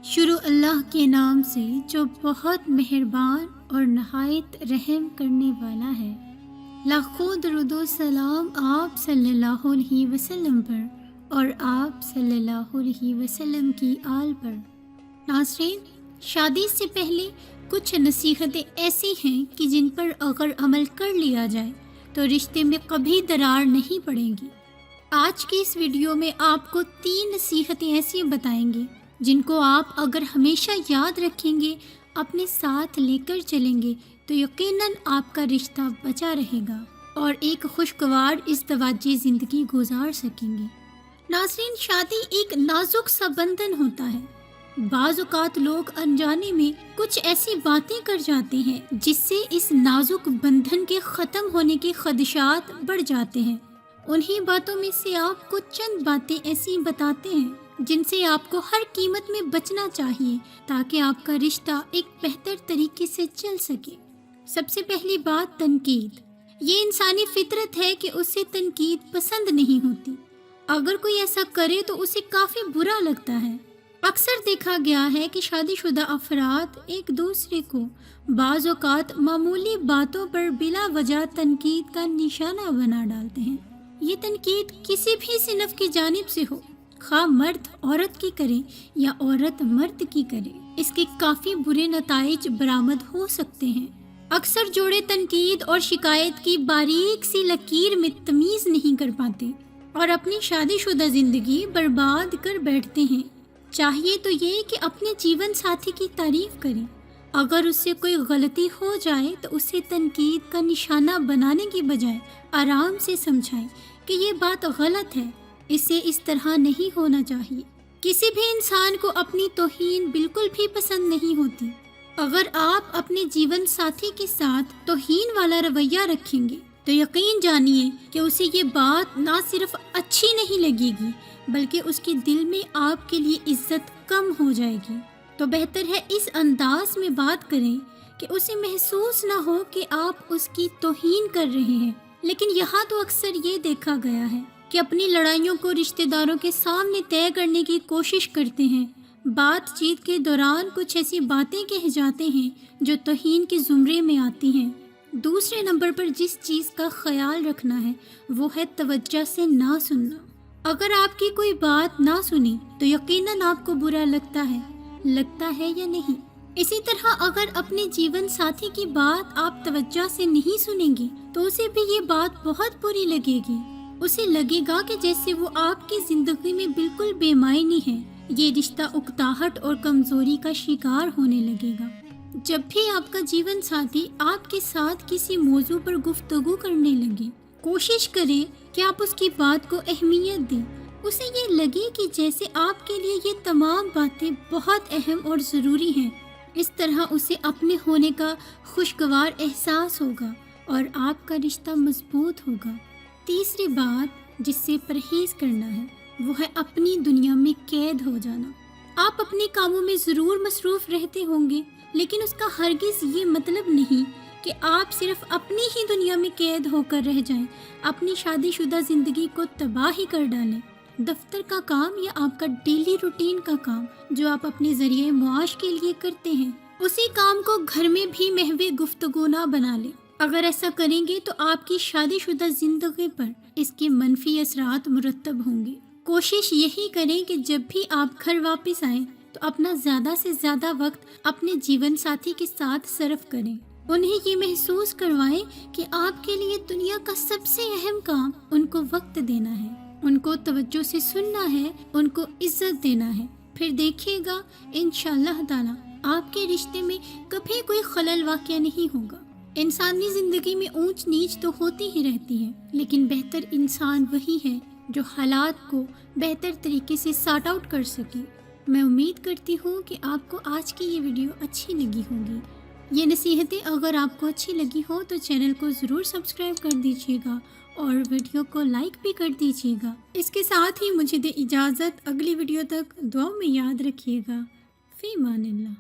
شروع اللہ کے نام سے جو بہت مہربان اور نہایت رحم کرنے والا ہے۔ لاکھوں درود و سلام آپ صلی اللہ علیہ وسلم پر اور آپ صلی اللہ علیہ وسلم کی آل پر۔ ناظرین، شادی سے پہلے کچھ نصیحتیں ایسی ہیں کہ جن پر اگر عمل کر لیا جائے تو رشتے میں کبھی درار نہیں پڑے گی۔ آج کی اس ویڈیو میں آپ کو 3 نصیحتیں ایسی بتائیں گے جن کو آپ اگر ہمیشہ یاد رکھیں گے، اپنے ساتھ لے کر چلیں گے تو یقیناً آپ کا رشتہ بچا رہے گا اور ایک خوشگوار ازدواجی زندگی گزار سکیں گے۔ ناظرین، شادی ایک نازک سا بندھن ہوتا ہے۔ بعض اوقات لوگ انجانے میں کچھ ایسی باتیں کر جاتے ہیں جس سے اس نازک بندھن کے ختم ہونے کے خدشات بڑھ جاتے ہیں۔ انہی باتوں میں سے آپ کو چند باتیں ایسی بتاتے ہیں جن سے آپ کو ہر قیمت میں بچنا چاہیے تاکہ آپ کا رشتہ ایک بہتر طریقے سے چل سکے۔ سب سے پہلی بات، تنقید۔ یہ انسانی فطرت ہے کہ اسے تنقید پسند نہیں ہوتی۔ اگر کوئی ایسا کرے تو اسے کافی برا لگتا ہے۔ اکثر دیکھا گیا ہے کہ شادی شدہ افراد ایک دوسرے کو بعض اوقات معمولی باتوں پر بلا وجہ تنقید کا نشانہ بنا ڈالتے ہیں۔ یہ تنقید کسی بھی صنف کی جانب سے ہو، خواہ مرد عورت کی کرے یا عورت مرد کی کرے، اس کے کافی برے نتائج برآمد ہو سکتے ہیں۔ اکثر جوڑے تنقید اور شکایت کی باریک سی لکیر میں تمیز نہیں کر پاتے اور اپنی شادی شدہ زندگی برباد کر بیٹھتے ہیں۔ چاہیے تو یہ کہ اپنے جیون ساتھی کی تعریف کریں۔ اگر اس سے کوئی غلطی ہو جائے تو اسے تنقید کا نشانہ بنانے کی بجائے آرام سے سمجھائیں کہ یہ بات غلط ہے، اسے اس طرح نہیں ہونا چاہیے۔ کسی بھی انسان کو اپنی توہین بالکل بھی پسند نہیں ہوتی۔ اگر آپ اپنے جیون ساتھی کے ساتھ توہین والا رویہ رکھیں گے تو یقین جانیے کہ اسے یہ بات نہ صرف اچھی نہیں لگے گی بلکہ اس کے دل میں آپ کے لیے عزت کم ہو جائے گی۔ تو بہتر ہے اس انداز میں بات کریں کہ اسے محسوس نہ ہو کہ آپ اس کی توہین کر رہے ہیں۔ لیکن یہاں تو اکثر یہ دیکھا گیا ہے کہ اپنی لڑائیوں کو رشتہ داروں کے سامنے طے کرنے کی کوشش کرتے ہیں۔ بات چیت کے دوران کچھ ایسی باتیں کہہ جاتے ہیں جو توہین کے زمرے میں آتی ہیں۔ دوسرے نمبر پر جس چیز کا خیال رکھنا ہے وہ ہے توجہ سے نہ سننا۔ اگر آپ کی کوئی بات نہ سنی تو یقیناً آپ کو برا لگتا ہے یا نہیں؟ اسی طرح اگر اپنے جیون ساتھی کی بات آپ توجہ سے نہیں سنیں گی تو اسے بھی یہ بات بہت بری لگے گی۔ اسے لگے گا کہ جیسے وہ آپ کی زندگی میں بالکل بے معنی ہے۔ یہ رشتہ اکتاہٹ اور کمزوری کا شکار ہونے لگے گا۔ جب بھی آپ کا جیون ساتھی آپ کے ساتھ کسی موضوع پر گفتگو کرنے لگے، کوشش کریں کہ آپ اس کی بات کو اہمیت دیں۔ اسے یہ لگے کہ جیسے آپ کے لیے یہ تمام باتیں بہت اہم اور ضروری ہیں۔ اس طرح اسے اپنے ہونے کا خوشگوار احساس ہوگا اور آپ کا رشتہ مضبوط ہوگا۔ تیسری بات جس سے پرہیز کرنا ہے وہ ہے اپنی دنیا میں قید ہو جانا۔ آپ اپنے کاموں میں ضرور مصروف رہتے ہوں گے لیکن اس کا ہرگز یہ مطلب نہیں کہ آپ صرف اپنی ہی دنیا میں قید ہو کر رہ جائیں، اپنی شادی شدہ زندگی کو تباہ ہی کر ڈالیں۔ دفتر کا کام یا آپ کا ڈیلی روٹین کا کام جو آپ اپنے ذریعے معاش کے لیے کرتے ہیں، اسی کام کو گھر میں بھی محو گفتگو نہ بنا لیں۔ اگر ایسا کریں گے تو آپ کی شادی شدہ زندگی پر اس کے منفی اثرات مرتب ہوں گے۔ کوشش یہی کریں کہ جب بھی آپ گھر واپس آئیں تو اپنا زیادہ سے زیادہ وقت اپنے جیون ساتھی کے ساتھ صرف کریں۔ انہیں یہ محسوس کروائیں کہ آپ کے لیے دنیا کا سب سے اہم کام ان کو وقت دینا ہے، ان کو توجہ سے سننا ہے، ان کو عزت دینا ہے۔ پھر دیکھیے گا انشاءاللہ تعالی آپ کے رشتے میں کبھی کوئی خلل واقع نہیں ہوگا۔ انسانی زندگی میں اونچ نیچ تو ہوتی ہی رہتی ہے لیکن بہتر انسان وہی ہے جو حالات کو بہتر طریقے سے سارٹ آؤٹ کر سکے۔ میں امید کرتی ہوں کہ آپ کو آج کی یہ ویڈیو اچھی لگی ہوگی۔ یہ نصیحتیں اگر آپ کو اچھی لگی ہو تو چینل کو ضرور سبسکرائب کر دیجیے گا اور ویڈیو کو لائک بھی کر دیجیے گا۔ اس کے ساتھ ہی مجھے دے اجازت، اگلی ویڈیو تک دعاؤں میں یاد رکھیے گا۔ فی امان اللہ۔